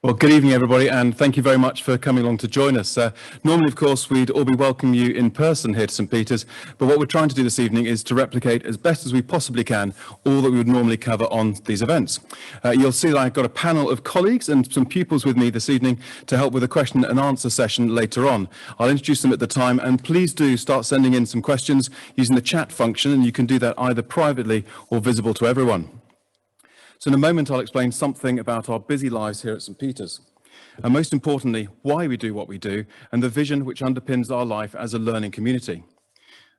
Well, good evening, everybody, and thank you very much for coming along to join us. Normally, of course, we'd all be welcoming you in person here to St. Peter's, but what we're trying to do this evening is to replicate as best as we possibly can all that we would normally cover on these events. You'll see that I've got a panel of colleagues and some pupils with me this evening to help with a question and answer session later on. I'll introduce them at the time, and please do start sending in some questions using the chat function, and you can do that either privately or visible to everyone. So in a moment, I'll explain something about our busy lives here at St. Peter's, and most importantly, why we do what we do, and the vision which underpins our life as a learning community.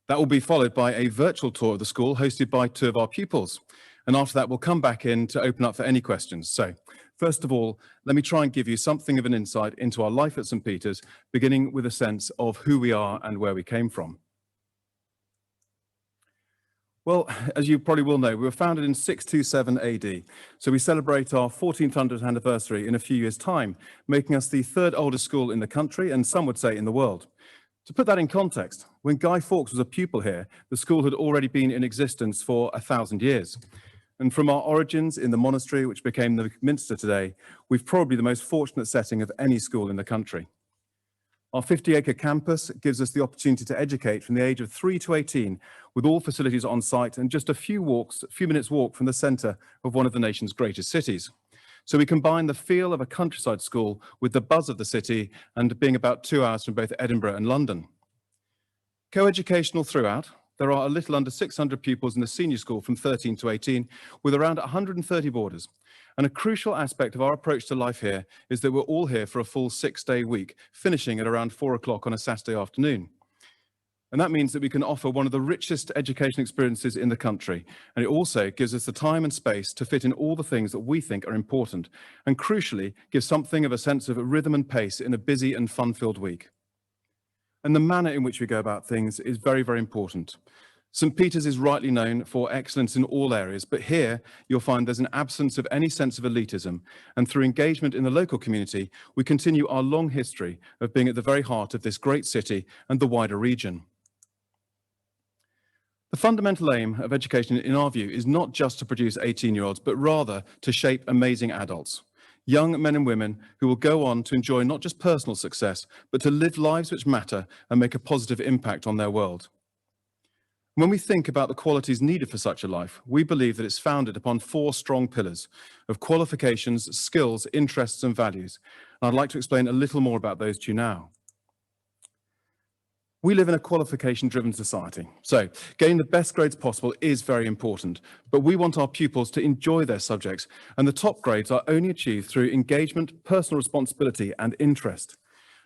That will be followed by a virtual tour of the school hosted by two of our pupils. And after that, we'll come back in to open up for any questions. So first of all, let me try and give you something of an insight into our life at St. Peter's, beginning with a sense of who we are and where we came from. Well, as you probably will know, we were founded in 627 AD, so we celebrate our 1400th anniversary in a few years' time, making us the third oldest school in the country, and some would say in the world. To put that in context, when Guy Fawkes was a pupil here, the school had already been in existence for 1,000 years. And from our origins in the monastery, which became the Minster today, we've probably the most fortunate setting of any school in the country. Our 50-acre campus gives us the opportunity to educate from the age of 3 to 18 with all facilities on site and just a few minutes walk from the centre of one of the nation's greatest cities. So we combine the feel of a countryside school with the buzz of the city and being about 2 hours from both Edinburgh and London. Co-educational throughout, there are a little under 600 pupils in the senior school from 13 to 18 with around 130 boarders. And a crucial aspect of our approach to life here is that we're all here for a full 6-day week, finishing at around 4 o'clock on a Saturday afternoon. And that means that we can offer one of the richest education experiences in the country. And it also gives us the time and space to fit in all the things that we think are important, and crucially, gives something of a sense of rhythm and pace in a busy and fun-filled week. And the manner in which we go about things is very, very important. St. Peter's is rightly known for excellence in all areas, but here you'll find there's an absence of any sense of elitism, and through engagement in the local community, we continue our long history of being at the very heart of this great city and the wider region. The fundamental aim of education, in our view, is not just to produce 18-year-olds, but rather to shape amazing adults, young men and women who will go on to enjoy not just personal success, but to live lives which matter and make a positive impact on their world. When we think about the qualities needed for such a life, we believe that it's founded upon 4 strong pillars of qualifications, skills, interests, and values. And I'd like to explain a little more about those to you now. We live in a qualification-driven society, so getting the best grades possible is very important, but we want our pupils to enjoy their subjects, and the top grades are only achieved through engagement, personal responsibility, and interest.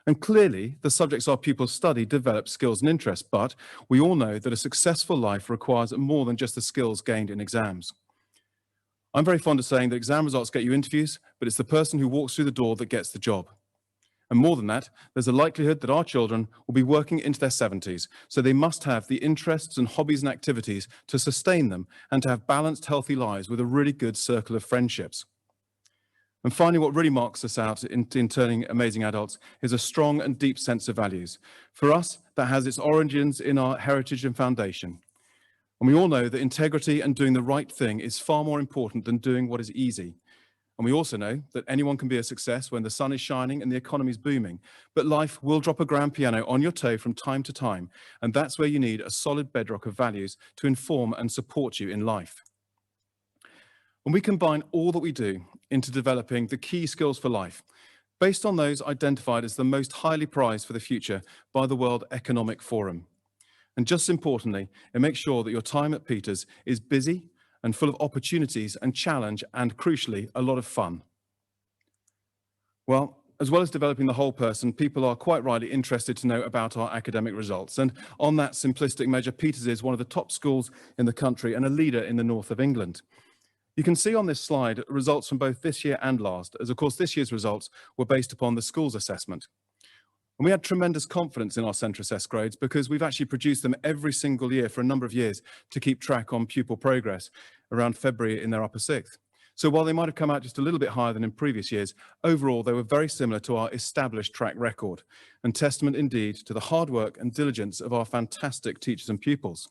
And clearly, the subjects our pupils study develop skills and interests, but we all know that a successful life requires more than just the skills gained in exams. I'm very fond of saying that exam results get you interviews, but it's the person who walks through the door that gets the job. And more than that, there's a likelihood that our children will be working into their 70s, so they must have the interests and hobbies and activities to sustain them and to have balanced, healthy lives with a really good circle of friendships. And finally, what really marks us out in turning amazing adults is a strong and deep sense of values. For us, that has its origins in our heritage and foundation. And we all know that integrity and doing the right thing is far more important than doing what is easy. And we also know that anyone can be a success when the sun is shining and the economy is booming. But life will drop a grand piano on your toe from time to time. And that's where you need a solid bedrock of values to inform and support you in life. And we combine all that we do into developing the key skills for life, based on those identified as the most highly prized for the future by the World Economic Forum. And just as importantly, it makes sure that your time at Peter's is busy and full of opportunities and challenge and, crucially, a lot of fun. Well, as well as developing the whole person, people are quite rightly interested to know about our academic results. And on that simplistic measure, Peter's is one of the top schools in the country and a leader in the north of England. You can see on this slide results from both this year and last, as of course this year's results were based upon the school's assessment. And we had tremendous confidence in our centre assessed grades because we've actually produced them every single year for a number of years to keep track on pupil progress around February in their upper 6th. So while they might have come out just a little bit higher than in previous years, overall they were very similar to our established track record, and testament indeed to the hard work and diligence of our fantastic teachers and pupils.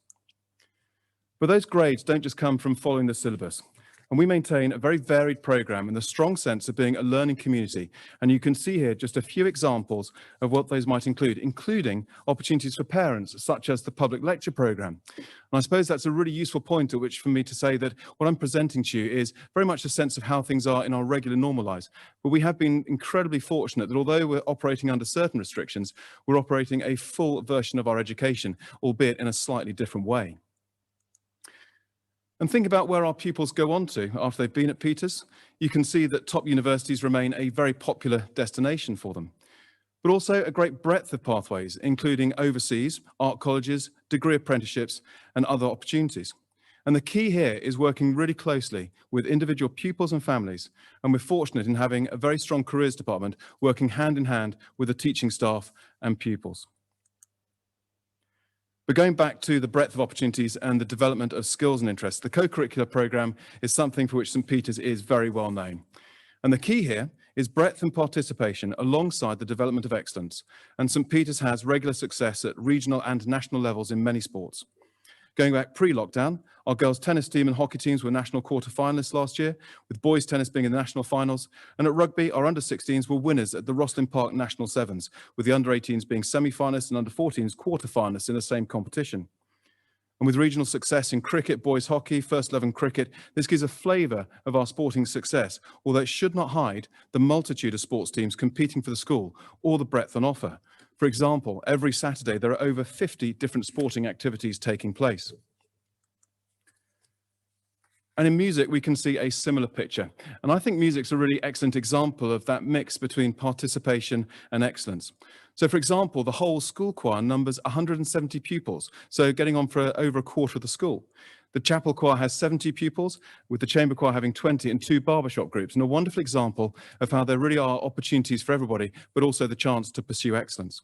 But those grades don't just come from following the syllabus. And we maintain a very varied program in the strong sense of being a learning community. And you can see here just a few examples of what those might include, including opportunities for parents, such as the public lecture program. And I suppose that's a really useful point at which for me to say that what I'm presenting to you is very much a sense of how things are in our regular normal lives. But we have been incredibly fortunate that although we're operating under certain restrictions, we're operating a full version of our education, albeit in a slightly different way. And think about where our pupils go on to after they've been at Peters. You can see that top universities remain a very popular destination for them, but also a great breadth of pathways, including overseas, art colleges, degree apprenticeships, and other opportunities. And the key here is working really closely with individual pupils and families. And we're fortunate in having a very strong careers department working hand in hand with the teaching staff and pupils. But going back to the breadth of opportunities and the development of skills and interests, the co-curricular program is something for which St. Peter's is very well known. And the key here is breadth and participation alongside the development of excellence. And St. Peter's has regular success at regional and national levels in many sports. Going back pre-lockdown, our girls' tennis team and hockey teams were national quarter-finalists last year, with boys' tennis being in the national finals. And at rugby, our under-16s were winners at the Rosslyn Park National Sevens, with the under-18s being semi-finalists and under-14s quarter-finalists in the same competition. And with regional success in cricket, boys' hockey, first 11 cricket, this gives a flavour of our sporting success, although it should not hide the multitude of sports teams competing for the school or the breadth on offer. For example, every Saturday, there are over 50 different sporting activities taking place. And in music, we can see a similar picture. And I think music's a really excellent example of that mix between participation and excellence. So for example, the whole school choir numbers 170 pupils, so getting on for over a quarter of the school. The chapel choir has 70 pupils, with the chamber choir having 20 and 2 barbershop groups, and a wonderful example of how there really are opportunities for everybody, but also the chance to pursue excellence.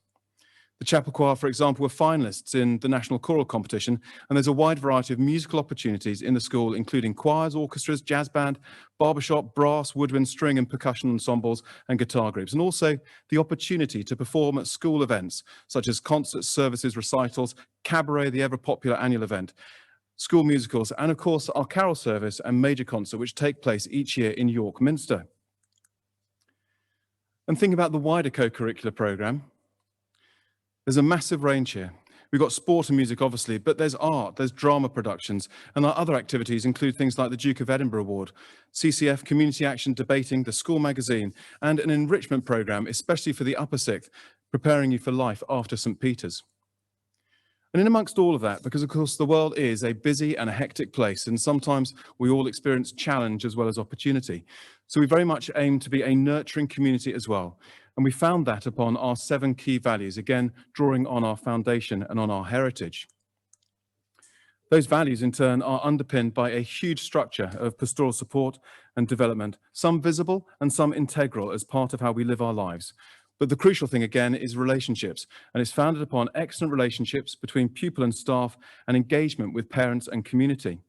The chapel choir, for example, were finalists in the national choral competition, and there's a wide variety of musical opportunities in the school, including choirs, orchestras, jazz band, barbershop, brass, woodwind, string and percussion ensembles, and guitar groups, and also the opportunity to perform at school events, such as concerts, services, recitals, cabaret, the ever-popular annual event, school musicals, and of course, our carol service and major concert, which take place each year in York Minster. And think about the wider co-curricular programme. There's a massive range here. We've got sport and music, obviously, but there's art, there's drama productions, and our other activities include things like the Duke of Edinburgh Award, CCF, Community Action Debating, the School Magazine, and an enrichment programme, especially for the upper sixth, preparing you for life after St. Peter's. And in amongst all of that, because of course the world is a busy and a hectic place, and sometimes we all experience challenge as well as opportunity. So we very much aim to be a nurturing community as well. And we found that upon our 7 key values, again, drawing on our foundation and on our heritage. Those values, in turn, are underpinned by a huge structure of pastoral support and development, some visible and some integral as part of how we live our lives. But the crucial thing, again, is relationships, and it's founded upon excellent relationships between pupil and staff and engagement with parents and community.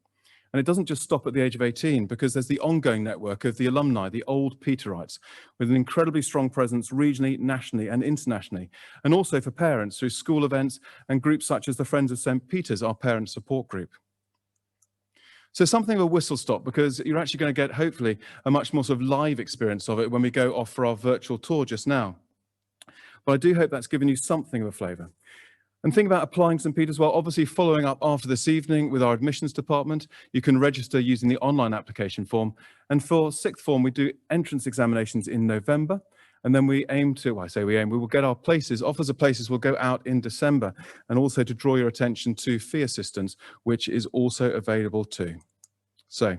And it doesn't just stop at the age of 18, because there's the ongoing network of the alumni, the old Peterites, with an incredibly strong presence regionally, nationally and internationally, and also for parents through school events and groups such as the Friends of St. Peter's, our parent support group. So something of a whistle stop, because you're actually going to get, hopefully, a much more sort of live experience of it when we go off for our virtual tour just now. But I do hope that's given you something of a flavour. And think about applying St. Peter's. Well, obviously following up after this evening with our admissions department, you can register using the online application form. And for sixth form, we do entrance examinations in November. And then we aim to, well, I say we aim, we will get our places, offers of places will go out in December. And also to draw your attention to fee assistance, which is also available too. So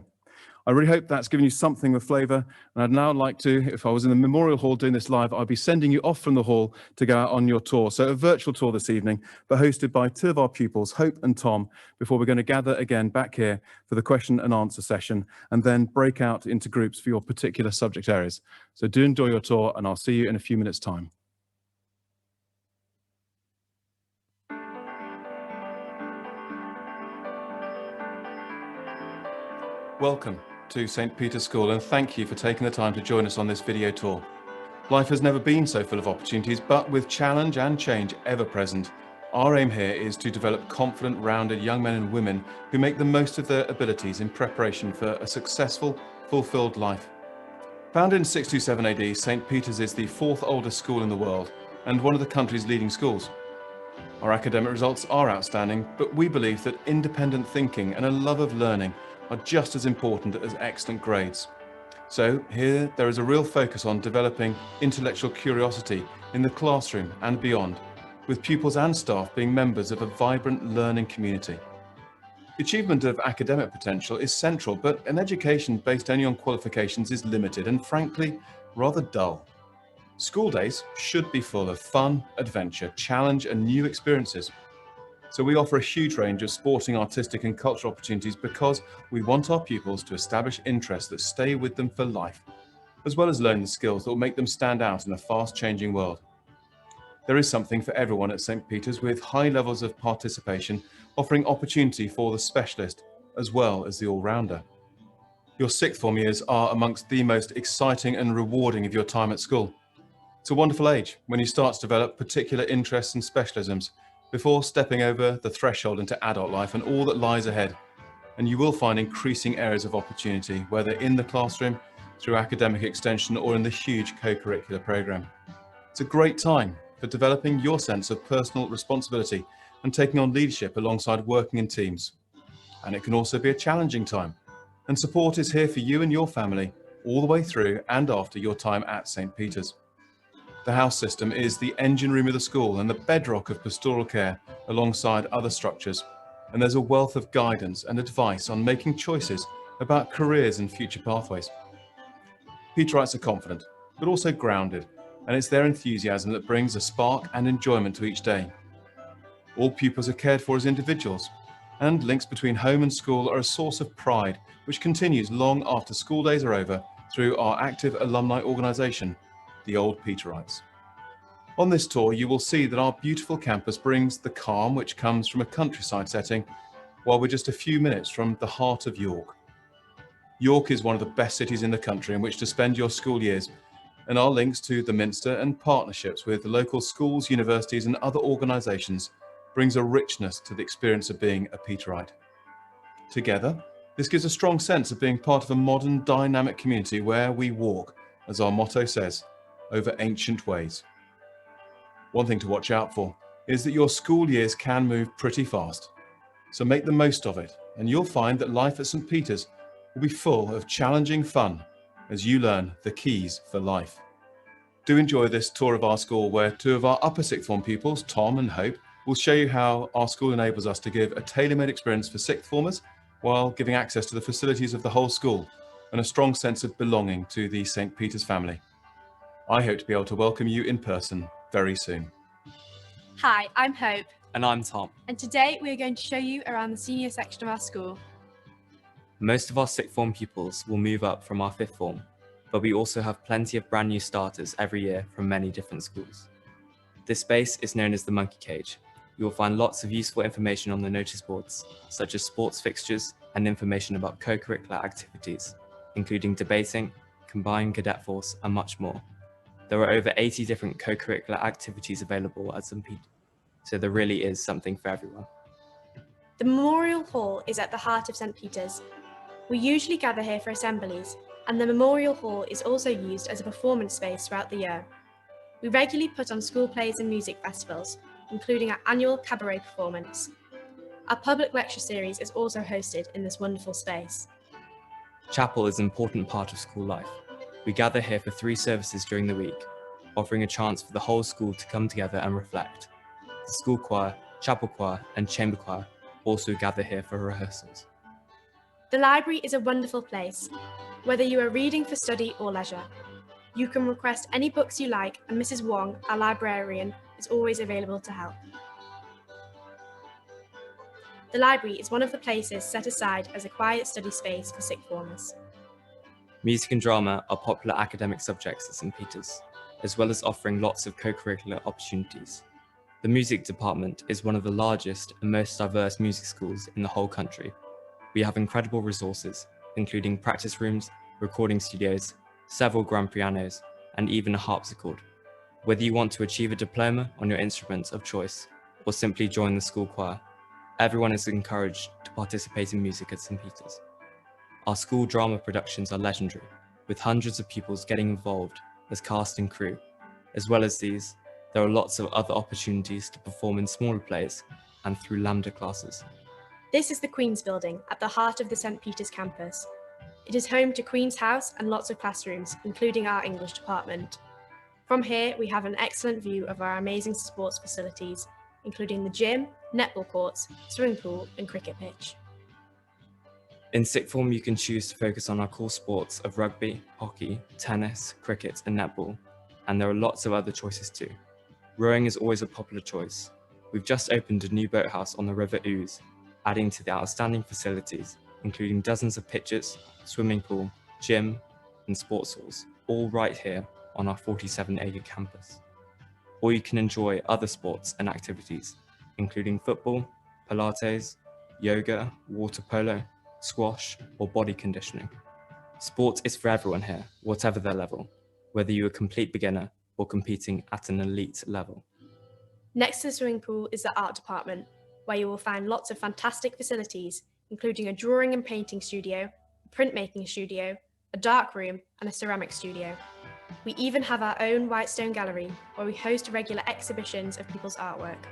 I really hope that's given you something of flavour, and I'd now like to, if I was in the Memorial Hall doing this live, I'd be sending you off from the hall to go out on your tour. So a virtual tour this evening, but hosted by 2 of our pupils, Hope and Tom, before we're going to gather again back here for the question and answer session, and then break out into groups for your particular subject areas. So do enjoy your tour, and I'll see you in a few minutes' time. Welcome to St. Peter's School, and thank you for taking the time to join us on this video tour. Life has never been so full of opportunities, but with challenge and change ever present, Our aim here is to develop confident, rounded young men and women who make the most of their abilities in preparation for a successful, fulfilled life. Founded in 627 AD, St. Peter's is the fourth oldest school in the world and one of the country's leading schools. Our academic results are outstanding, but we believe that independent thinking and a love of learning are just as important as excellent grades. So here there is a real focus on developing intellectual curiosity in the classroom and beyond, with pupils and staff being members of a vibrant learning community. The achievement of academic potential is central, but an education based only on qualifications is limited and frankly, rather dull. School days should be full of fun, adventure, challenge and new experiences. So we offer a huge range of sporting, artistic and cultural opportunities because we want our pupils to establish interests that stay with them for life, as well as learn the skills that will make them stand out in a fast-changing world. There is something for everyone at St. Peter's, with high levels of participation, offering opportunity for the specialist as well as the all-rounder. Your sixth form years are amongst the most exciting and rewarding of your time at school. It's a wonderful age when you start to develop particular interests and specialisms before stepping over the threshold into adult life and all that lies ahead. And you will find increasing areas of opportunity, whether in the classroom, through academic extension or in the huge co-curricular programme. It's a great time for developing your sense of personal responsibility and taking on leadership alongside working in teams. And it can also be a challenging time. And support is here for you and your family all the way through and after your time at St. Peter's. The house system is the engine room of the school and the bedrock of pastoral care alongside other structures. And there's a wealth of guidance and advice on making choices about careers and future pathways. Peterites are confident, but also grounded, and it's their enthusiasm that brings a spark and enjoyment to each day. All pupils are cared for as individuals, and links between home and school are a source of pride which continues long after school days are over through our active alumni organisation, the Old Peterites. On this tour, you will see that our beautiful campus brings the calm which comes from a countryside setting, while we're just a few minutes from the heart of York. York is one of the best cities in the country in which to spend your school years, and our links to the Minster and partnerships with local schools, universities and other organisations brings a richness to the experience of being a Peterite. Together, this gives a strong sense of being part of a modern, dynamic community where we walk, as our motto says, over ancient ways. One thing to watch out for is that your school years can move pretty fast. So make the most of it, and you'll find that life at St. Peter's will be full of challenging fun as you learn the keys for life. Do enjoy this tour of our school, where two of our upper sixth form pupils, Tom and Hope, will show you how our school enables us to give a tailor-made experience for sixth formers while giving access to the facilities of the whole school and a strong sense of belonging to the St. Peter's family. I hope to be able to welcome you in person very soon. Hi, I'm Hope. And I'm Tom. And today we are going to show you around the senior section of our school. Most of our sixth form pupils will move up from our fifth form, but we also have plenty of brand new starters every year from many different schools. This space is known as the Monkey Cage. You will find lots of useful information on the notice boards, such as sports fixtures and information about co-curricular activities, including debating, combined cadet force, and much more. There are over 80 different co-curricular activities available at St. Peter's, so there really is something for everyone. The Memorial Hall is at the heart of St. Peter's. We usually gather here for assemblies, and the Memorial Hall is also used as a performance space throughout the year. We regularly put on school plays and music festivals, including our annual cabaret performance. Our public lecture series is also hosted in this wonderful space. Chapel is an important part of school life. We gather here for 3 services during the week, offering a chance for the whole school to come together and reflect. The school choir, chapel choir, and chamber choir also gather here for rehearsals. The library is a wonderful place, whether you are reading for study or leisure. You can request any books you like, and Mrs. Wong, our librarian, is always available to help. The library is one of the places set aside as a quiet study space for sixth formers. Music and drama are popular academic subjects at St. Peter's, as well as offering lots of co-curricular opportunities. The music department is one of the largest and most diverse music schools in the whole country. We have incredible resources, including practice rooms, recording studios, several grand pianos, and even a harpsichord. Whether you want to achieve a diploma on your instrument of choice, or simply join the school choir. Everyone is encouraged to participate in music at St. Peter's. Our school drama productions are legendary, with hundreds of pupils getting involved as cast and crew. As well as these, there are lots of other opportunities to perform in smaller plays and through Lambda classes. This is the Queen's Building at the heart of the St. Peter's campus. It is home to Queen's House and lots of classrooms, including our English department. From here, we have an excellent view of our amazing sports facilities, including the gym, netball courts, swimming pool, and cricket pitch. In sixth form, you can choose to focus on our core sports of rugby, hockey, tennis, cricket, and netball, and there are lots of other choices too. Rowing is always a popular choice. We've just opened a new boathouse on the River Ouse, adding to the outstanding facilities, including dozens of pitches, swimming pool, gym, and sports halls, all right here on our 47-acre campus. Or you can enjoy other sports and activities, including football, Pilates, yoga, water polo, squash, or body conditioning. Sport is for everyone here, whatever their level, whether you're a complete beginner or competing at an elite level. Next to the swimming pool is the art department, where you will find lots of fantastic facilities, including a drawing and painting studio, a printmaking studio, a dark room, and a ceramic studio. We even have our own Whitestone gallery, where we host regular exhibitions of people's artwork.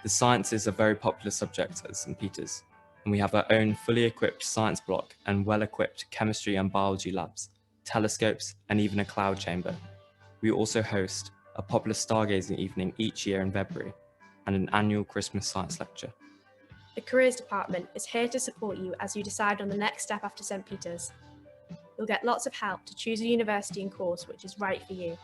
The sciences are a very popular subject at St. Peter's, and we have our own fully equipped science block and well-equipped chemistry and biology labs, telescopes, and even a cloud chamber. We also host a popular stargazing evening each year in February, and an annual Christmas science lecture. The Careers Department is here to support you as you decide on the next step after St. Peter's. You'll get lots of help to choose a university and course which is right for you.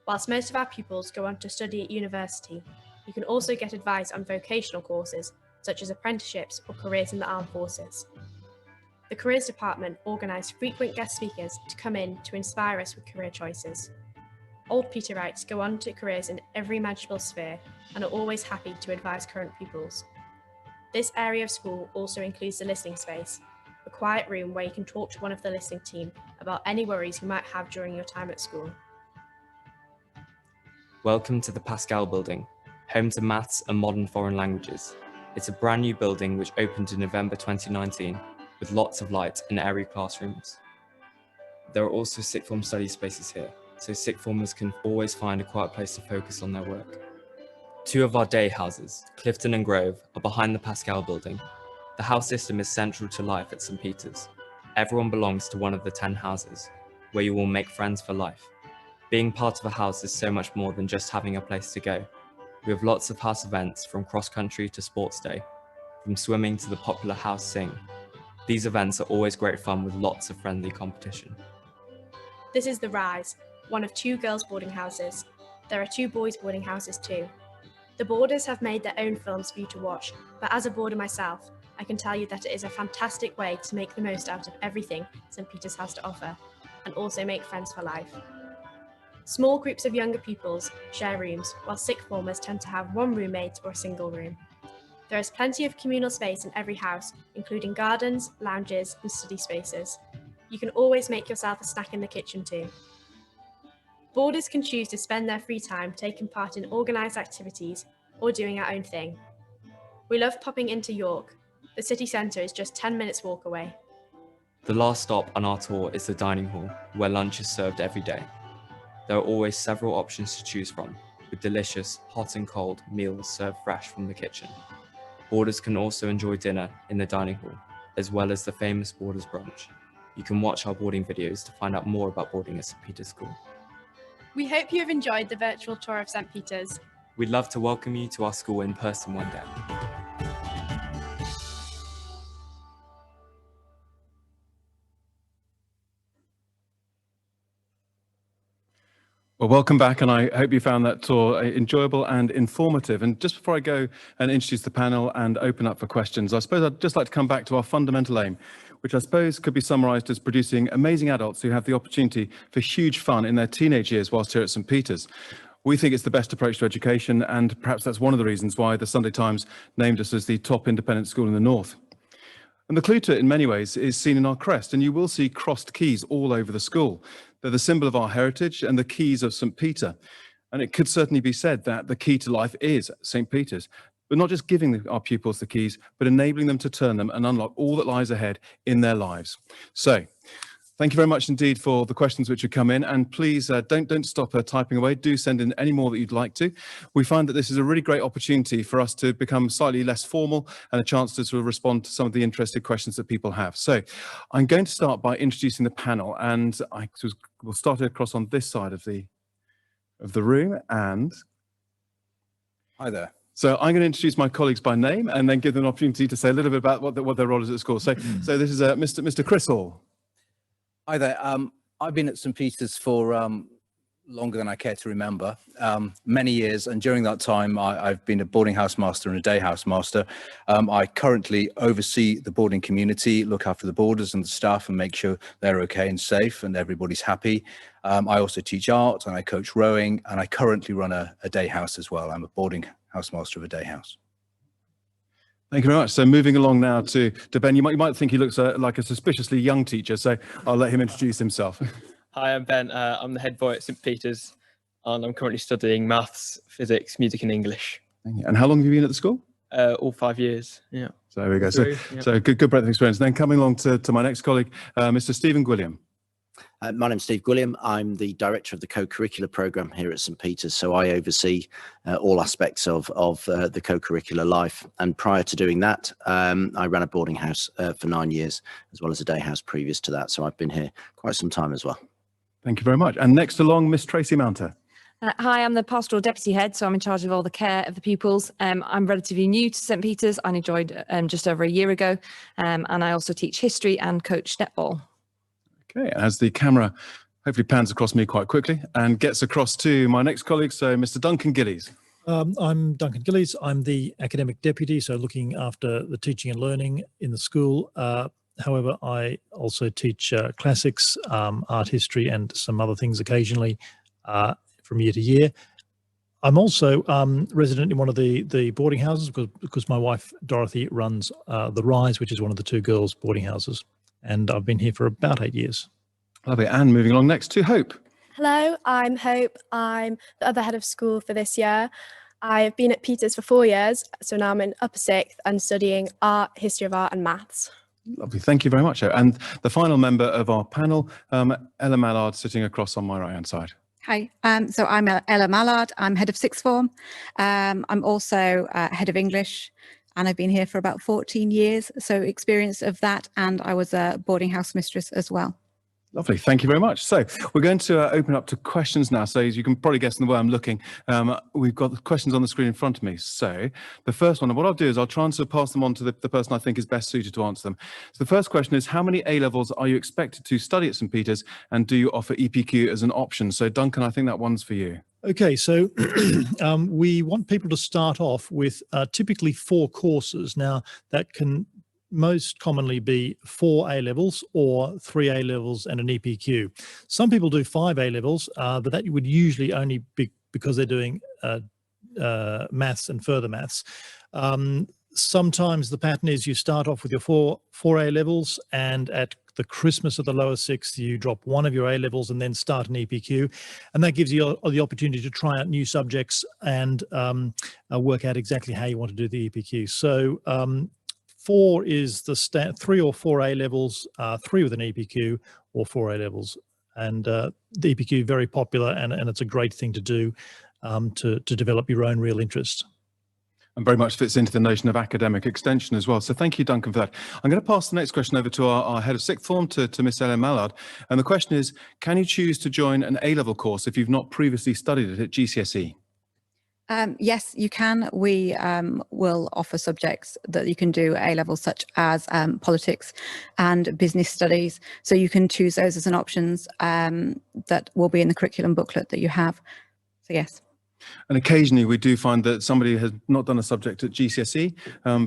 Whilst most of our pupils go on to study at university, you can also get advice on vocational courses, such as apprenticeships or careers in the armed forces. The Careers Department organise frequent guest speakers to come in to inspire us with career choices. Old Peterites go on to careers in every imaginable sphere and are always happy to advise current pupils. This area of school also includes the listening space, a quiet room where you can talk to one of the listening team about any worries you might have during your time at school. Welcome to the Pascal Building, home to maths and modern foreign languages. It's a brand new building which opened in November 2019 with lots of light and airy classrooms. There are also sixth form study spaces here, so sixth formers can always find a quiet place to focus on their work. Two of our day houses, Clifton and Grove, are behind the Pascal Building. The house system is central to life at St. Peter's. Everyone belongs to one of the 10 houses, where you will make friends for life. Being part of a house is so much more than just having a place to go. We have lots of house events, from cross-country to sports day, from swimming to the popular house sing. These events are always great fun with lots of friendly competition. This is The Rise, one of 2 girls' boarding houses. There are 2 boys' boarding houses too. The boarders have made their own films for you to watch, but as a boarder myself, I can tell you that it is a fantastic way to make the most out of everything St. Peter's has to offer, and also make friends for life. Small groups of younger pupils share rooms, while sixth formers tend to have one roommate or a single room. There is plenty of communal space in every house, including gardens, lounges, and study spaces. You can always make yourself a snack in the kitchen too. Boarders can choose to spend their free time taking part in organised activities or doing our own thing. We love popping into York. The city centre is just 10 minutes walk away. The last stop on our tour is the dining hall, where lunch is served every day. There are always several options to choose from, with delicious, hot and cold meals served fresh from the kitchen. Boarders can also enjoy dinner in the dining hall, as well as the famous Boarders Brunch. You can watch our boarding videos to find out more about boarding at St. Peter's School. We hope you have enjoyed the virtual tour of St. Peter's. We'd love to welcome you to our school in person one day. Well, welcome back, and I hope you found that tour enjoyable and informative. And just before I go and introduce the panel and open up for questions, I suppose I'd just like to come back to our fundamental aim, which I suppose could be summarised as producing amazing adults who have the opportunity for huge fun in their teenage years whilst here at St. Peter's. We think it's the best approach to education, and perhaps that's one of the reasons why the Sunday Times named us as the top independent school in the North. And the clue to it, in many ways, is seen in our crest, and you will see crossed keys all over the school. They're the symbol of our heritage and the keys of St. Peter. And it could certainly be said that the key to life is St. Peter's, but not just giving our pupils the keys, but enabling them to turn them and unlock all that lies ahead in their lives. So thank you very much indeed for the questions which have come in, and please don't stop typing away. Do send in any more that you'd like to. We find that this is a really great opportunity for us to become slightly less formal and a chance to sort of respond to some of the interesting questions that people have. So I'm going to start by introducing the panel, and we'll start across on this side of the room. And hi there. So I'm going to introduce my colleagues by name and then give them an opportunity to say a little bit about what their role is at school. So this is Mr. Chris Hall. Hi there. I've been at St. Peter's for longer than I care to remember, many years, and during that time I've been a boarding house master and a day house master. I currently oversee the boarding community, look after the boarders and the staff and make sure they're okay and safe and everybody's happy. I also teach art and I coach rowing, and I currently run a day house as well. I'm a boarding house master of a day house. Thank you very much. So moving along now to Ben, you might think he looks like a suspiciously young teacher, so I'll let him introduce himself. Hi, I'm Ben. I'm the head boy at St. Peter's, and I'm currently studying maths, physics, music and English. And how long have you been at the school? All 5 years, yeah. So there we go. So good breadth of experience. Then coming along to my next colleague, Mr. Stephen Gwilliam. My name's Steve Gwilliam. I'm the director of the co-curricular programme here at St. Peter's, so I oversee all aspects of the co-curricular life. And prior to doing that, I ran a boarding house for 9 years, as well as a day house previous to that. So I've been here quite some time as well. Thank you very much. And next along, Miss Tracy Mounter. Hi, I'm the pastoral deputy head, so I'm in charge of all the care of the pupils. I'm relatively new to St. Peter's. I joined just over a year ago, and I also teach history and coach netball. Okay, as the camera hopefully pans across me quite quickly and gets across to my next colleague, so Mr. Duncan Gillies. I'm Duncan Gillies. I'm the academic deputy, so looking after the teaching and learning in the school. However, I also teach classics, art history and some other things occasionally from year to year. I'm also resident in one of the boarding houses because my wife Dorothy runs the Rise, which is one of the two girls' boarding houses. And I've been here for about 8 years. Lovely. And moving along next to Hope. Hello, I'm Hope. I'm the other head of school for this year. I've been at Peter's for 4 years, so now I'm in upper sixth and studying art, history of art and maths. Lovely. Thank you very much, Hope. And the final member of our panel, Ella Mallard, sitting across on my right-hand side. Hi, so I'm Ella Mallard. I'm head of sixth form. I'm also head of English. And I've been here for about 14 years, so experience of that, and I was a boarding house mistress as well. Lovely, thank you very much. So we're going to open up to questions now. So as you can probably guess in the way I'm looking, we've got the questions on the screen in front of me. So the first one, and what I'll do is I'll try and sort of pass them on to the person I think is best suited to answer them. So the first question is, how many A-levels are you expected to study at St. Peter's, and do you offer EPQ as an option? So Duncan, I think that one's for you. Okay, so we want people to start off with typically 4 courses. Now, that can most commonly be 4 A-levels or 3 A-levels and an EPQ. Some people do 5 A-levels, but that would usually only be because they're doing maths and further maths. Sometimes the pattern is you start off with your four A-levels, and at the Christmas of the lower sixth, you drop one of your A-levels and then start an EPQ. And that gives you the opportunity to try out new subjects and work out exactly how you want to do the EPQ. So 4 is the 3 or 4 A-levels, 3 with an EPQ, or 4 A-levels. And the EPQ very popular, and it's a great thing to do to develop your own real interest. And very much fits into the notion of academic extension as well. So thank you, Duncan, for that. I'm going to pass the next question over to our head of sixth form, to Miss Ella Mallard. And the question is, can you choose to join an A-level course if you've not previously studied it at GCSE? Yes, you can. We will offer subjects that you can do A-level, such as politics and business studies. So you can choose those as an options that will be in the curriculum booklet that you have. So yes. And occasionally we do find that somebody has not done a subject at GCSE,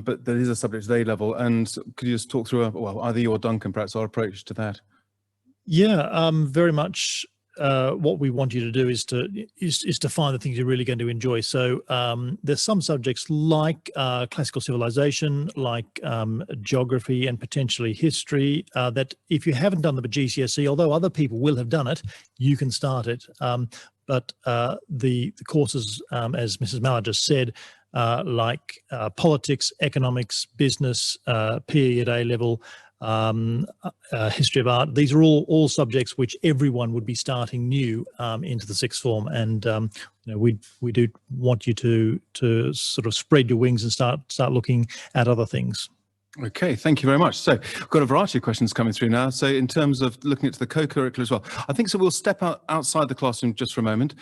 but there is a subject at A-level. And could you just talk through, well, either you or Duncan, perhaps, our approach to that? Yeah, very much what we want you to do is to find the things you're really going to enjoy. So there's some subjects like classical civilization, like geography and potentially history, that if you haven't done them at GCSE, although other people will have done it, you can start it. but the courses, as Mrs. Mallard just said, like politics, economics, business, PE at A level, history of art. These are all subjects which everyone would be starting new into the sixth form, and we do want you to sort of spread your wings and start looking at other things. Okay, thank you very much. So we've got a variety of questions coming through now. So in terms of looking at the co-curricular as well, I think so we'll step outside the classroom just for a moment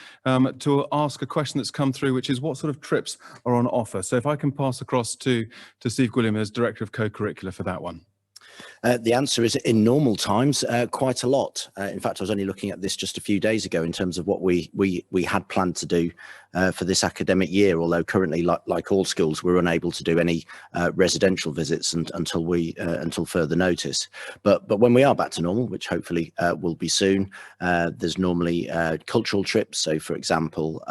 to ask a question that's come through, which is what sort of trips are on offer? So if I can pass across to Steve Gwilliam as Director of Co-curricular for that one. The answer is in normal times, quite a lot. In fact, I was only looking at this just a few days ago in terms of what we had planned to do for this academic year, although currently, like all schools, we're unable to do any residential visits until further notice. But when we are back to normal, which hopefully will be soon, there's normally cultural trips. So, for example,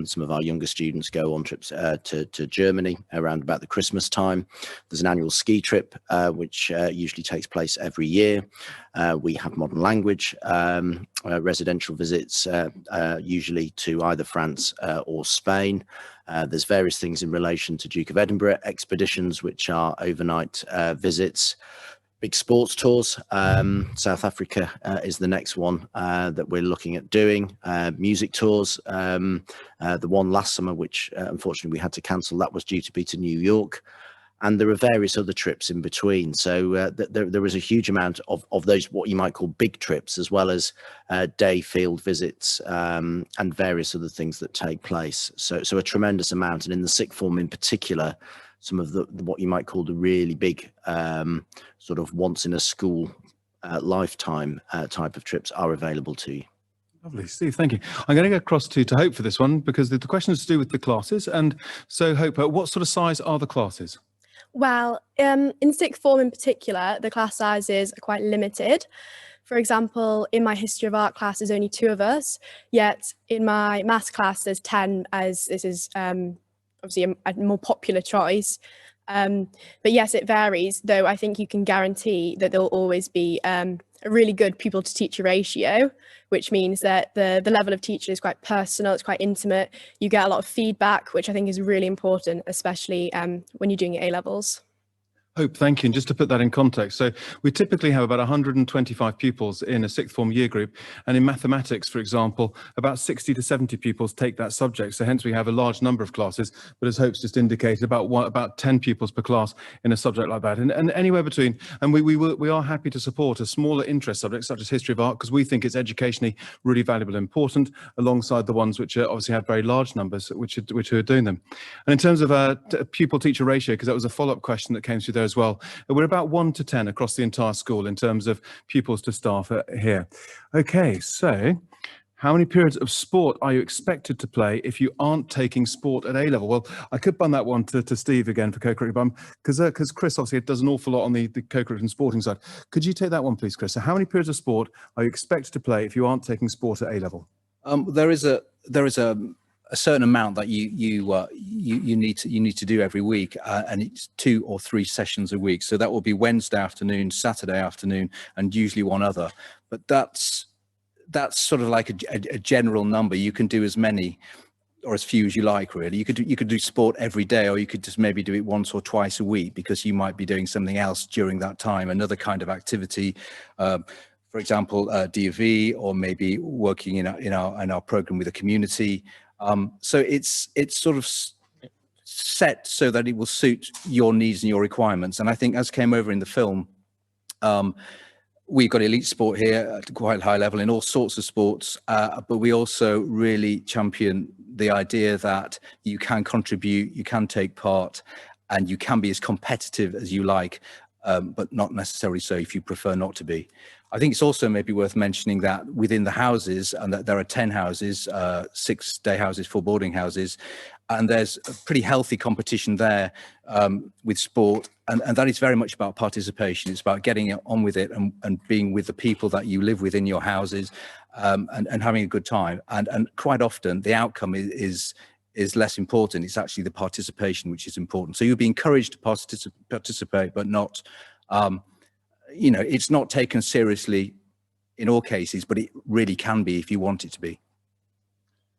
some of our younger students go on trips to Germany around about the Christmas time. There's an annual ski trip, which usually takes place every year. We have modern language residential visits, usually to either France or Spain. There's various things in relation to Duke of Edinburgh expeditions, which are overnight visits. Big sports tours. South Africa is the next one that we're looking at doing. Music tours. The one last summer, which unfortunately we had to cancel, that was due to be to New York. And there are various other trips in between. So there is a huge amount of those, what you might call big trips, as well as day field visits and various other things that take place. So a tremendous amount. And in the sixth form in particular, some of the what you might call the really big sort of once in a school lifetime type of trips are available to you. Lovely, Steve, thank you. I'm going to go across to Hope for this one, because the question is to do with the classes. And so Hope, what sort of size are the classes? Well, in sixth form in particular, the class sizes are quite limited. For example, in my history of art class, there's only 2 of us, yet in my maths class, there's 10, as this is obviously a more popular choice. But yes, it varies, though I think you can guarantee that there'll always be a really good pupil to teacher ratio, which means that the level of teaching is quite personal, it's quite intimate. You get a lot of feedback, which I think is really important, especially when you're doing your A-levels. Hope, thank you. And just to put that in context, so we typically have about 125 pupils in a sixth form year group. And in mathematics, for example, about 60 to 70 pupils take that subject. So hence we have a large number of classes, but as Hope's just indicated, about 10 pupils per class in a subject like that. And anywhere between, and we are happy to support a smaller interest subject such as history of art, because we think it's educationally really valuable and important, alongside the ones which obviously have very large numbers which are doing them. And in terms of pupil teacher ratio, because that was a follow-up question that came through there as well, we're about 1 to 10 across the entire school in terms of pupils to staff here. Okay, so how many periods of sport are you expected to play if you aren't taking sport at A-level? Well, I could bun that one to Steve again for co-curriculum, because Chris obviously does an awful lot on the co-curriculum sporting side. Could you take that one, please, Chris? So how many periods of sport are you expected to play if you aren't taking sport at A-level? There is a certain amount that you need to do every week, and it's 2 or 3 sessions a week. So that will be Wednesday afternoon, Saturday afternoon, and usually one other. But that's sort of like a general number. You can do as many or as few as you like, really. You could do sport every day, or you could just maybe do it once or twice a week, because you might be doing something else during that time, another kind of activity. For example, DV, or maybe working in our program with the community. So it's sort of set so that it will suit your needs and your requirements. And I think, as came over in the film, we've got elite sport here at quite high level in all sorts of sports, but we also really champion the idea that you can contribute, you can take part, and you can be as competitive as you like, but not necessarily so if you prefer not to be. I think it's also maybe worth mentioning that within the houses, and that there are 10 houses, 6 day houses, 4 boarding houses, and there's a pretty healthy competition there with sport, and that is very much about participation. It's about getting on with it and being with the people that you live with in your houses, and having a good time. And quite often the outcome is less important. It's actually the participation which is important. So you'll be encouraged to participate, but not, it's not taken seriously in all cases, but it really can be if you want it to be.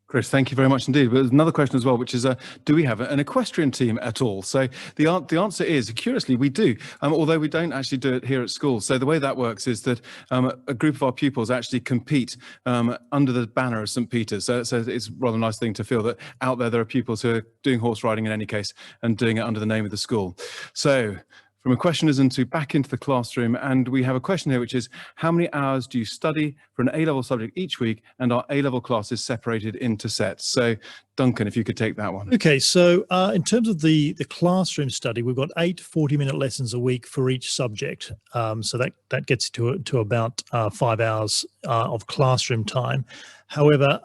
Chris, thank you very much indeed. But there's another question as well, which is, do we have an equestrian team at all? So the answer is, curiously, we do, although we don't actually do it here at school. So the way that works is that a group of our pupils actually compete under the banner of St. Peter's. So it's a rather nice thing to feel that out there are pupils who are doing horse riding in any case and doing it under the name of the school. So from equestrianism into back into the classroom, and we have a question here which is, how many hours do you study for an A-level subject each week, and are A-level classes separated into sets? So Duncan, if you could take that one. Okay, so in terms of the classroom study, we've got 8 40-minute lessons a week for each subject. So that gets to about 5 hours of classroom time. However,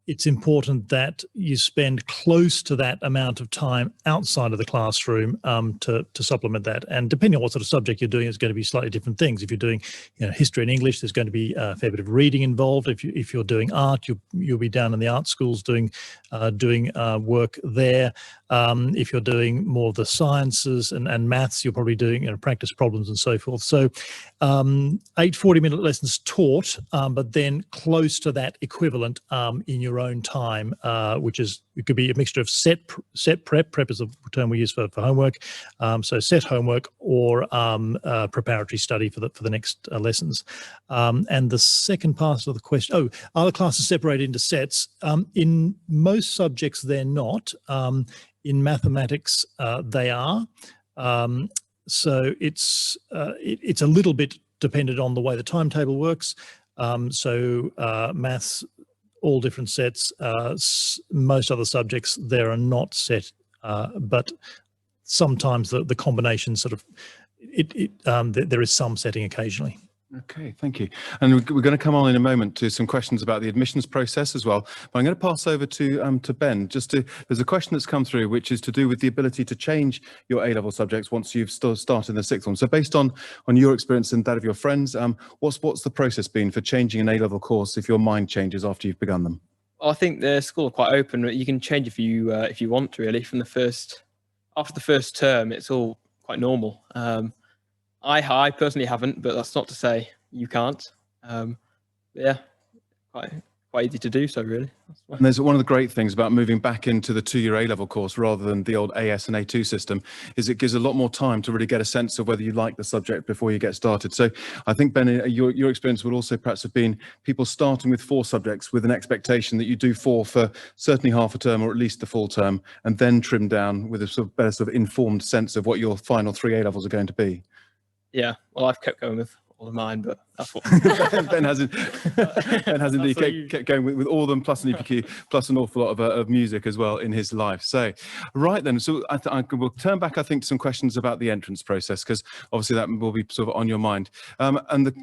it's important that you spend close to that amount of time outside of the classroom to supplement that. And depending on what sort of subject you're doing, it's going to be slightly different things. If you're doing history and English, there's going to be a fair bit of reading involved. If you're doing art, you'll be down in the art schools doing work there. If you're doing more of the sciences and maths, you're probably doing practice problems and so forth. So 8 40-minute lessons taught, but then close to that equivalent in your own time, it could be a mixture of set prep is a term we use for homework, so set homework or preparatory study for the next lessons. And the second part of the question, are the classes separated into sets? In most subjects they're not. In mathematics they are. So it's a little bit dependent on the way the timetable works. Maths, all different sets. Most other subjects there are not set, but sometimes the combination sort of there is some setting occasionally. Okay, thank you. And we're going to come on in a moment to some questions about the admissions process as well. But I'm going to pass over to Ben. There's a question that's come through, which is to do with the ability to change your A-level subjects once you've started in the sixth form. So based on your experience and that of your friends, what's the process been for changing an A-level course if your mind changes after you've begun them? I think the school are quite open. You can change if you want, really. After the first term, it's all quite normal. I personally haven't, but that's not to say you can't. Yeah, quite easy to do so, really. And there's one of the great things about moving back into the 2-year A-level course rather than the old AS and A2 system is it gives a lot more time to really get a sense of whether you like the subject before you get started. So I think, Ben, your experience would also perhaps have been people starting with 4 subjects with an expectation that you do 4 for certainly half a term or at least the full term, and then trim down with a sort of better sort of informed sense of what your final 3 A-levels are going to be. Yeah, well, I've kept going with all of mine, but that's what Ben has indeed kept going with all of them, plus an EPQ, plus an awful lot of music as well in his life. So, right then, so we'll turn back, I think, to some questions about the entrance process, because obviously that will be sort of on your mind.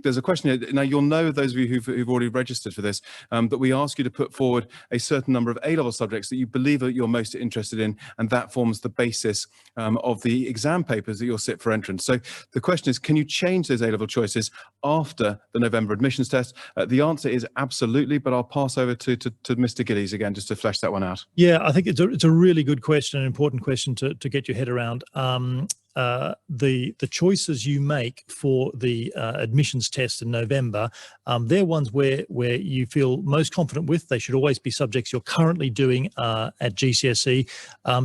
There's a question here. Now, you'll know, those of you who've already registered for this, that we ask you to put forward a certain number of A-level subjects that you believe that you're most interested in, and that forms the basis of the exam papers that you'll sit for entrance. So the question is, can you change those A-level choices after the November admissions test? The answer is absolutely, but I'll pass over to Mr. Gillies again just to flesh that one out. Yeah, I think it's a really good question, an important question to get your head around. The choices you make for the admissions test in November, they're ones where you feel most confident with. They should always be subjects you're currently doing at GCSE.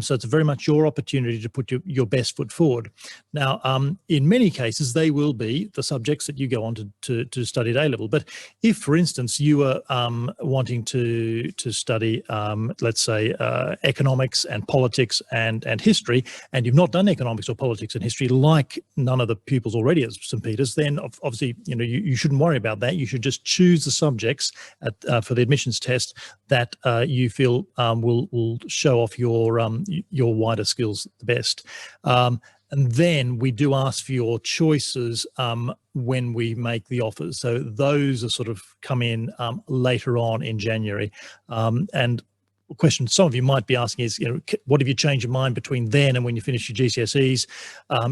So it's very much your opportunity to put your best foot forward. Now, in many cases, they will be the subjects that you go on to study at A-level. But if, for instance, you were wanting to study, let's say, economics and politics and history, and you've not done economics or politics and history like none of the pupils already at St. Peter's, then obviously you shouldn't worry about that. You should just choose the subjects for the admissions test that you feel will show off your wider skills the best. And then we do ask for your choices when we make the offers. So those are sort of come in later on in January. And question some of you might be asking is, what if you change your mind between then and when you finish your GCSEs?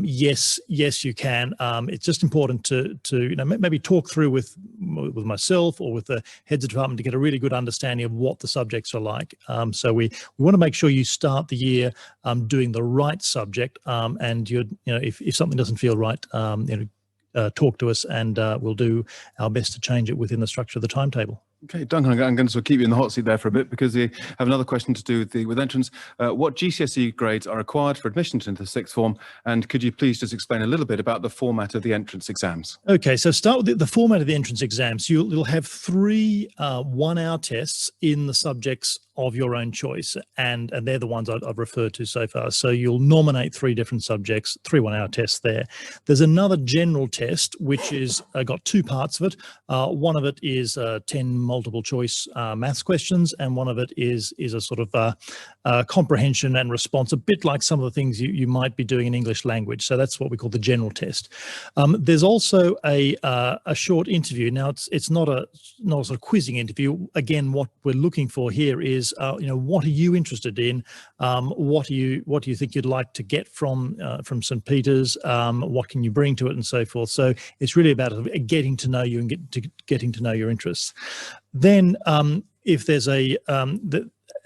Yes, you can. It's just important to maybe talk through with myself or with the heads of department to get a really good understanding of what the subjects are like. So we want to make sure you start the year doing the right subject, and if something doesn't feel right, talk to us, and we'll do our best to change it within the structure of the timetable. Okay, Duncan, I'm going to sort of keep you in the hot seat there for a bit because we have another question to do with entrance. What GCSE grades are required for admission into the sixth form? And could you please just explain a little bit about the format of the entrance exams? Okay, so start with the format of the entrance exams. You'll have 3 one-hour tests in the subjects of your own choice, and they're the ones I've referred to so far. So you'll nominate 3 different subjects, 3 one-hour tests there. There's another general test, which is got 2 parts of it. One of it is 10 multiple choice maths questions, and one of it is a sort of comprehension and response, a bit like some of the things you might be doing in English language. So that's what we call the general test. There's also a short interview. Now it's not a sort of quizzing interview. Again, what we're looking for here is what are you interested in? What do you think you'd like to get from St. Peter's? What can you bring to it, and so forth. So it's really about getting to know you and getting to know your interests. Then if there's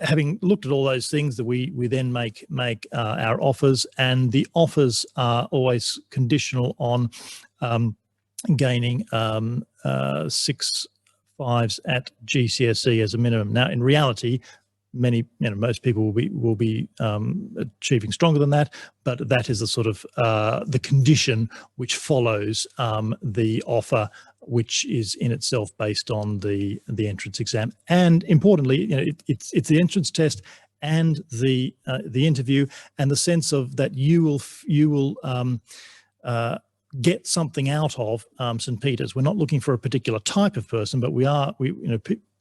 having looked at all those things, that we then make our offers, and the offers are always conditional on gaining 6 5s at GCSE as a minimum. Now, in reality, most people will be achieving stronger than that, but that is the sort of the condition which follows the offer, which is in itself based on the entrance exam. And importantly, it's the entrance test and the interview, and the sense of that you will get something out of St. Peter's. We're not looking for a particular type of person, but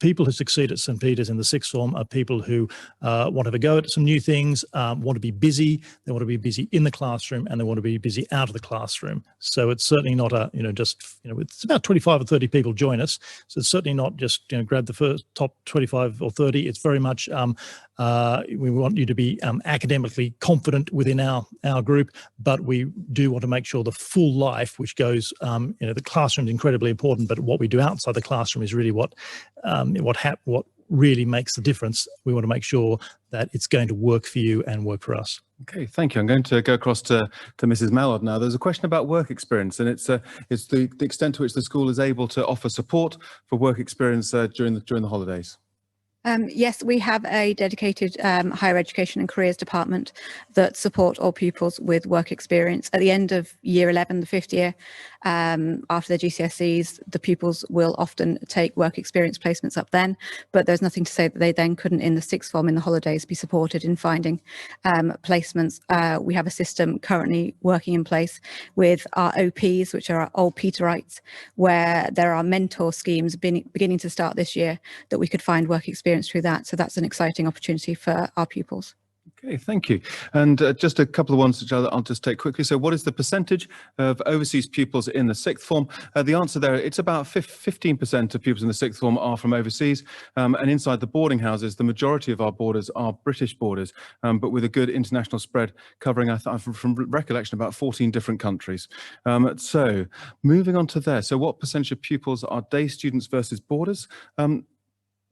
people who succeed at St. Peter's in the sixth form are people who want to have a go at some new things, want to be busy. They want to be busy in the classroom, and they want to be busy out of the classroom. So it's certainly not it's about 25 or 30 people join us. So it's certainly not just grab the first top 25 or 30. It's very much we want you to be academically confident within our group, but we do want to make sure the full life, which goes, the classroom is incredibly important, but what we do outside the classroom is really what really makes the difference. We want to make sure that it's going to work for you and work for us. Okay, thank you. I'm going to go across to Mrs. Mallard now. There's a question about work experience, and it's the extent to which the school is able to offer support for work experience during the holidays. Yes, we have a dedicated higher education and careers department that support all pupils with work experience. At the end of year 11, the 5th year, after their GCSEs, the pupils will often take work experience placements up then, but there's nothing to say that they then couldn't in the sixth form in the holidays be supported in finding placements. We have a system currently working in place with our OPs, which are our old Peterites, where there are mentor schemes beginning to start this year that we could find work experience through that. So that's an exciting opportunity for our pupils. Okay, thank you. And just a couple of ones which I'll just take quickly. So what is the percentage of overseas pupils in the sixth form? The answer there, it's about 15% of pupils in the sixth form are from overseas. And inside the boarding houses, the majority of our boarders are British boarders, but with a good international spread covering, from recollection, about 14 different countries. So moving on to there. So what percentage of pupils are day students versus boarders?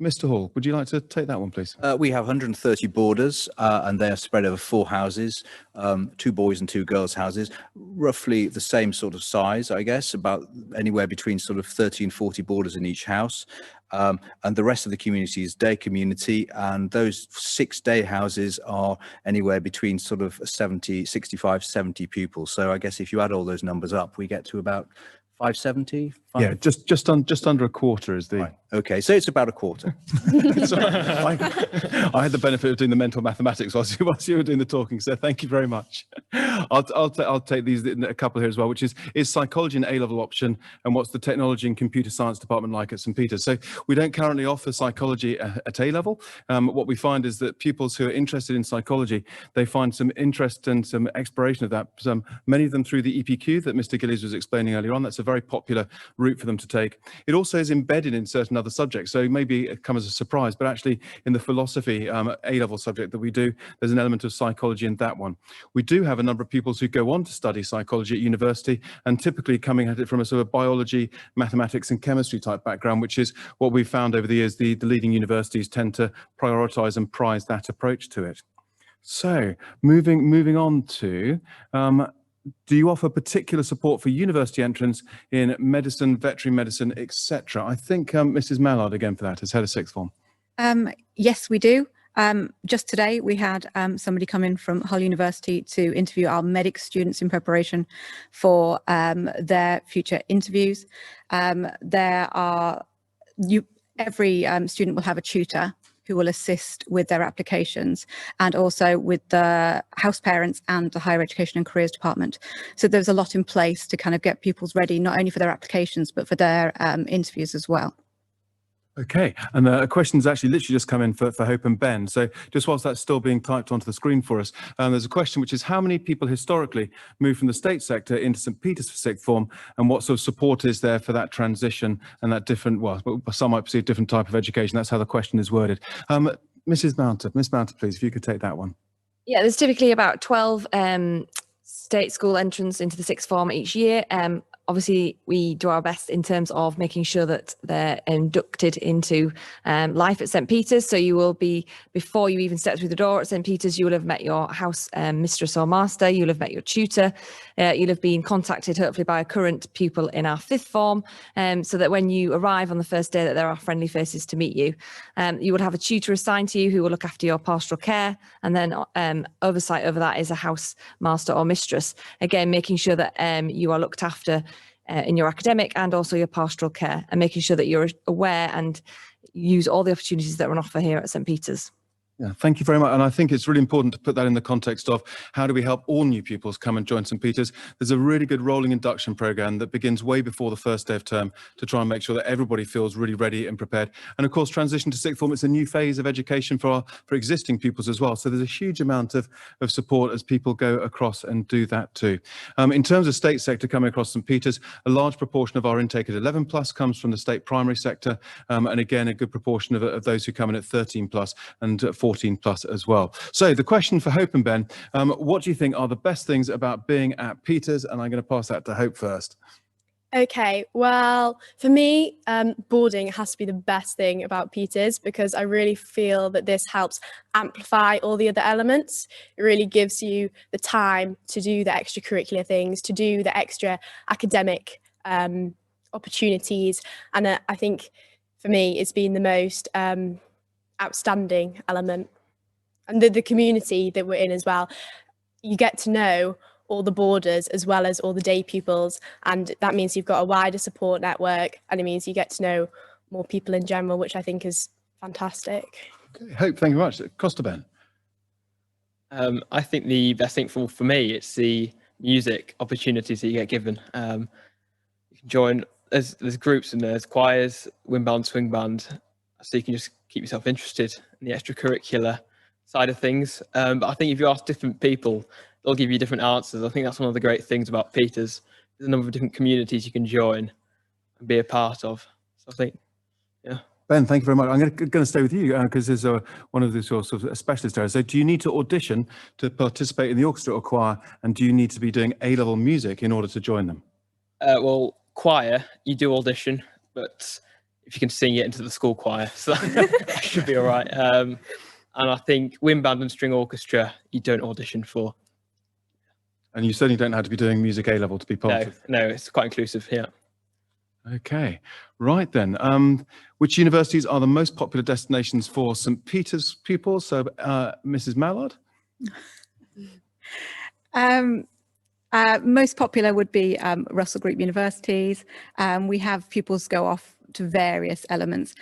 Mr. Hall, would you like to take that one, please? We have 130 boarders, and they are spread over 4 houses, 2 boys and 2 girls houses, roughly the same sort of size, I guess, about anywhere between sort of 30 and 40 boarders in each house. And the rest of the community is day community, and those 6 day houses are anywhere between sort of 65, 70 pupils. So I guess if you add all those numbers up, we get to about 570. Yeah, just under a quarter is the. Right. Okay, so it's about a quarter. Sorry, I had the benefit of doing the mental mathematics whilst you were doing the talking, so thank you very much. I'll take these a couple here as well, which is psychology an A-level option, and what's the technology and computer science department like at St. Peter's? So we don't currently offer psychology at A-level. What we find is that pupils who are interested in psychology, they find some interest and some exploration of that. Many of them through the EPQ that Mr. Gillies was explaining earlier on. That's a very popular route for them to take. It also is embedded in certain other subjects, so maybe it comes as a surprise, but actually in the philosophy A-level subject that we do, there's an element of psychology in that one. We do have a number of pupils who go on to study psychology at university, and typically coming at it from a sort of biology, mathematics and chemistry type background, which is what we've found over the years. The leading universities tend to prioritize and prize that approach to it. So moving on to Do you offer particular support for university entrance in medicine, veterinary medicine, etc.? I think Mrs. Mallard again for that as head of sixth form. Yes, we do. Just today, we had somebody come in from Hull University to interview our medic students in preparation for their future interviews. Every student will have a tutor who will assist with their applications, and also with the house parents and the Higher Education and Careers Department. So there's a lot in place to kind of get pupils ready, not only for their applications, but for their interviews as well. Okay, and a question's actually literally just come in for Hope and Ben. So just whilst that's still being typed onto the screen for us, there's a question which is how many people historically moved from the state sector into St Peter's for sixth form, and what sort of support is there for that transition and that different, well, some might perceive different type of education. That's how the question is worded. Mrs. Mounter, Miss Mounter, please, if you could take that one. Yeah, there's typically about 12 state school entrants into the sixth form each year. Obviously, we do our best in terms of making sure that they're inducted into life at St Peter's. So you will be, before you even step through the door at St Peter's, you will have met your house mistress or master, you'll have met your tutor, you'll have been contacted hopefully by a current pupil in our fifth form, so that when you arrive on the first day that there are friendly faces to meet you. You will have a tutor assigned to you who will look after your pastoral care, and then oversight over that is a house master or mistress. Again, making sure that you are looked after in your academic and also your pastoral care, and making sure that you're aware and use all the opportunities that are on offer here at St Peter's. Yeah, thank you very much. And I think it's really important to put that in the context of how do we help all new pupils come and join St Peter's. There's a really good rolling induction program that begins way before the first day of term to try and make sure that everybody feels really ready and prepared. And of course, transition to sixth form, it's a new phase of education for existing pupils as well. So there's a huge amount of support as people go across and do that too. In terms of state sector coming across St Peter's, a large proportion of our intake at 11 plus comes from the state primary sector. And again, a good proportion of those who come in at 13 plus and 14 plus as well. So the question for Hope and Ben, what do you think are the best things about being at Peter's? And I'm going to pass that to Hope first. Okay, well, for me, boarding has to be the best thing about Peter's, because I really feel that this helps amplify all the other elements. It really gives you the time to do the extracurricular things, to do the extra academic opportunities. And I think for me, it's been the most outstanding element. And the community that we're in as well. You get to know all the boarders as well as all the day pupils, and that means you've got a wider support network, and it means you get to know more people in general, which I think is fantastic. Okay, Hope, thank you very much. Costa Ben. I think the best thing for me, it's the music opportunities that you get given. You can join, there's groups and there's choirs, wind band, swing band, so you can just keep yourself interested in the extracurricular side of things. But I think if you ask different people, they'll give you different answers. I think that's one of the great things about Peter's. There's a number of different communities you can join and be a part of. So I think, yeah. Ben, thank you very much. I'm going to stay with you because there's one of the sort of specialist areas. So do you need to audition to participate in the orchestra or choir, and do you need to be doing A-level music in order to join them? Well, choir, you do audition, but if you can sing it into the school choir, so that should be all right. And I think wind band and string orchestra, you don't audition for. And you certainly don't have to be doing music A-level to be part of. No, it's quite inclusive, yeah. Okay, right then. Which universities are the most popular destinations for St Peter's pupils? So, Mrs. Mallard? Most popular would be Russell Group universities. We have pupils go off to various elements.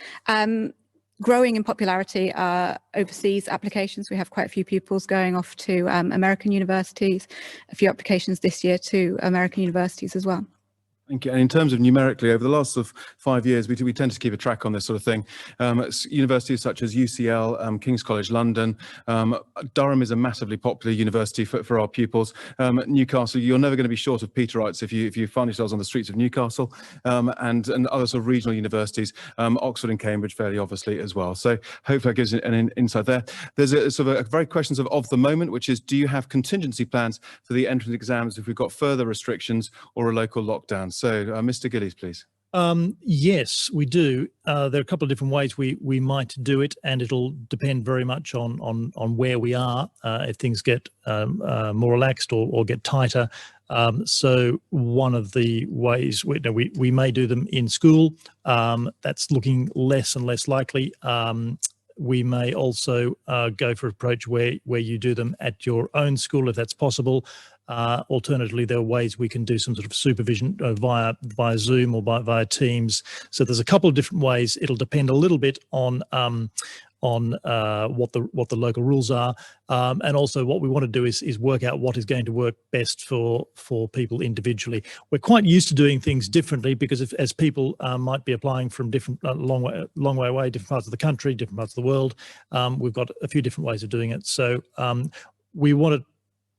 Growing in popularity are overseas applications. We have quite a few pupils going off to American universities, a few applications this year to American universities as well. Thank you. And in terms of numerically, over the last sort of 5 years, we tend to keep a track on this sort of thing. Universities such as UCL, King's College London, Durham is a massively popular university for our pupils. Newcastle, you're never going to be short of Peterites if you find yourselves on the streets of Newcastle, and other sort of regional universities, Oxford and Cambridge fairly obviously as well. So hopefully that gives an insight there. There's a sort of a very questions of the moment, which is, do you have contingency plans for the entrance exams if we've got further restrictions or a local lockdown? So, Mr. Gillies, please. Yes, we do. There are a couple of different ways we might do it, and it'll depend very much on where we are. If things get more relaxed or get tighter, So one of the ways we may do them in school, that's looking less and less likely. We may also go for an approach where you do them at your own school if that's possible. Alternatively, there are ways we can do some sort of supervision via Zoom or via Teams. So there's a couple of different ways. It'll depend a little bit on what the local rules are, and also what we want to do is work out what is going to work best for people individually. We're quite used to doing things differently because as people might be applying from different long way away, different parts of the country, different parts of the world, we've got a few different ways of doing it. So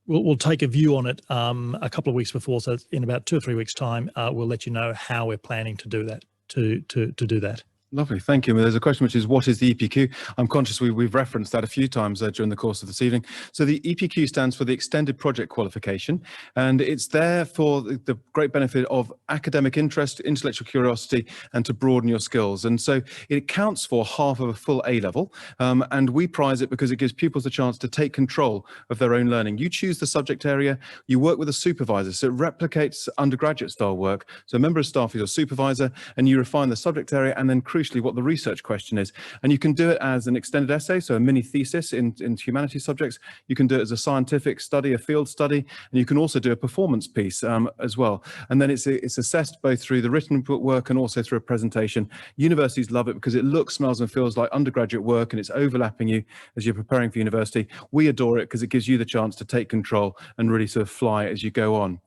we'll take a view on it a couple of weeks before. So in about 2 or 3 weeks' time, we'll let you know how we're planning to do that. To do that. Lovely, thank you. There's a question which is, what is the EPQ? I'm conscious we've referenced that a few times during the course of this evening. So the EPQ stands for the Extended Project Qualification, and it's there for the great benefit of academic interest, intellectual curiosity, and to broaden your skills. And so it counts for half of a full A-level, and we prize it because it gives pupils a chance to take control of their own learning. You choose the subject area, you work with a supervisor, so it replicates undergraduate style work. So a member of staff is your supervisor, and you refine the subject area and then crucially what the research question is. And you can do it as an extended essay, so a mini thesis in humanities subjects. You can do it as a scientific study, a field study, and you can also do a performance piece as well. And then it's assessed both through the written work and also through a presentation. Universities love it because it looks, smells and feels like undergraduate work, and it's overlapping you as you're preparing for university. We adore it because it gives you the chance to take control and really sort of fly as you go on.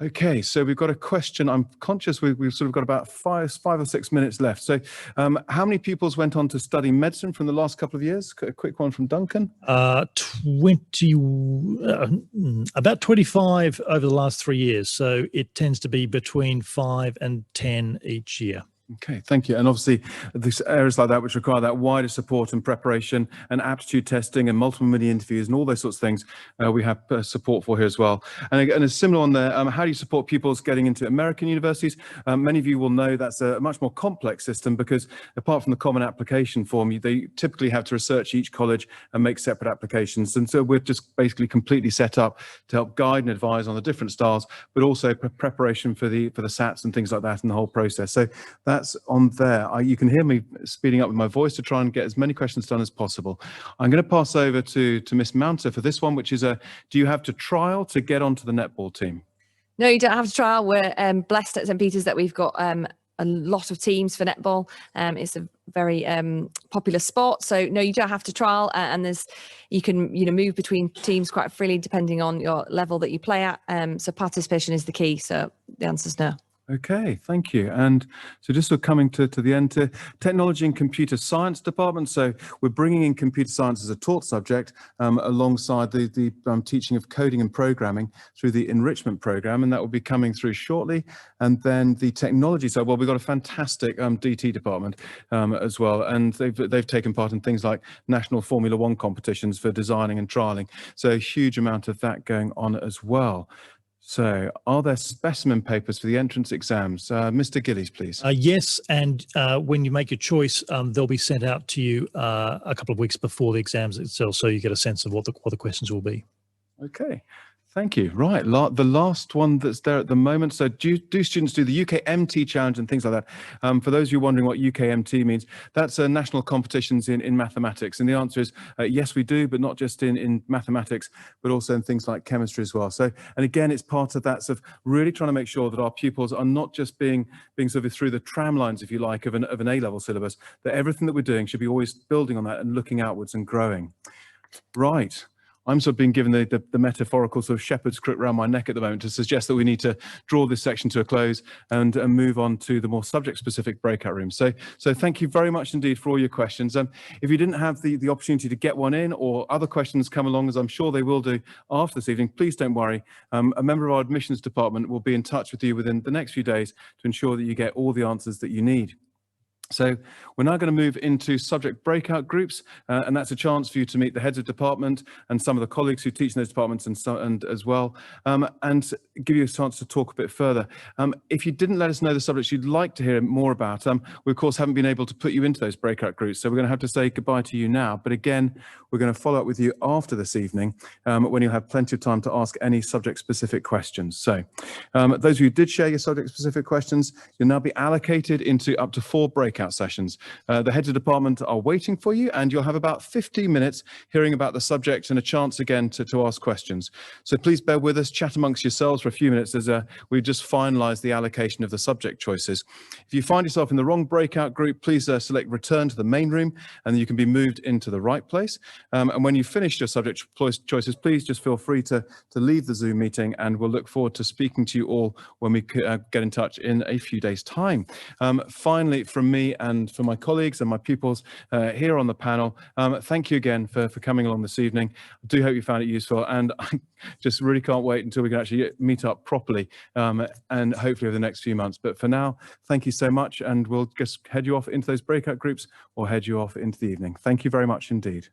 Okay, so we've got a question. I'm conscious we've sort of got about five or 6 minutes left. So how many pupils went on to study medicine from the last couple of years? A quick one from Duncan. About 25 over the last 3 years. So it tends to be between 5 and 10 each year. Okay, thank you. And obviously, these areas like that which require that wider support and preparation and aptitude testing and multiple mini interviews and all those sorts of things, we have support for here as well. And a similar one there, how do you support pupils getting into American universities? Many of you will know that's a much more complex system because apart from the common application form, they typically have to research each college and make separate applications. And so we're just basically completely set up to help guide and advise on the different styles, but also preparation for the SATs and things like that and the whole process. So that's on there. You can hear me speeding up with my voice to try and get as many questions done as possible. I'm going to pass over to Miss Mounter for this one, which is do you have to trial to get onto the netball team? No, you don't have to trial. We're blessed at St Peter's that we've got a lot of teams for netball. It's a very popular sport, so no, you don't have to trial, and you can move between teams quite freely depending on your level that you play at. So participation is the key. So the answer is no. Okay, thank you. And so just coming to the end, to Technology and Computer Science Department. So we're bringing in computer science as a taught subject alongside the teaching of coding and programming through the enrichment program, and that will be coming through shortly. And then the technology side, well, we've got a fantastic DT department as well, and they've taken part in things like national Formula One competitions for designing and trialing. So a huge amount of that going on as well. So are there specimen papers for the entrance exams? Mr. Gillies, please. Yes, and when you make your choice, they'll be sent out to you a couple of weeks before the exams itself, so you get a sense of what the questions will be. Okay. Thank you. Right, the last one that's there at the moment. So do students do the UKMT challenge and things like that? For those of you wondering what UKMT means, that's national competitions in mathematics. And the answer is yes, we do, but not just in mathematics, but also in things like chemistry as well. So, and again, it's part of that sort of really trying to make sure that our pupils are not just being sort of through the tram lines, if you like, of an A-level syllabus, that everything that we're doing should be always building on that and looking outwards and growing. Right. I'm sort of being given the metaphorical sort of shepherd's crook around my neck at the moment to suggest that we need to draw this section to a close and move on to the more subject-specific breakout rooms. So thank you very much indeed for all your questions. If you didn't have the opportunity to get one in, or other questions come along, as I'm sure they will do after this evening, please don't worry. A member of our admissions department will be in touch with you within the next few days to ensure that you get all the answers that you need. So we're now going to move into subject breakout groups, and that's a chance for you to meet the heads of department and some of the colleagues who teach in those departments and as well, and give you a chance to talk a bit further. If you didn't let us know the subjects you'd like to hear more about, we of course haven't been able to put you into those breakout groups, so we're going to have to say goodbye to you now. But again, we're going to follow up with you after this evening when you'll have plenty of time to ask any subject-specific questions. So those of you who did share your subject-specific questions, you'll now be allocated into up to 4 breakout sessions. The heads of department are waiting for you, and you'll have about 15 minutes hearing about the subject and a chance again to ask questions. So please bear with us, chat amongst yourselves for a few minutes as we've just finalised the allocation of the subject choices. If you find yourself in the wrong breakout group, please select return to the main room, and then you can be moved into the right place. And when you've finished your subject choices, please just feel free to leave the Zoom meeting, and we'll look forward to speaking to you all when we get in touch in a few days' time. Finally, from me and for my colleagues and my pupils here on the panel, thank you again for coming along this evening. I do hope you found it useful, and I just really can't wait until we can actually meet up properly and hopefully over the next few months. But for now, thank you so much, and we'll just head you off into those breakout groups or head you off into the evening. Thank you very much indeed.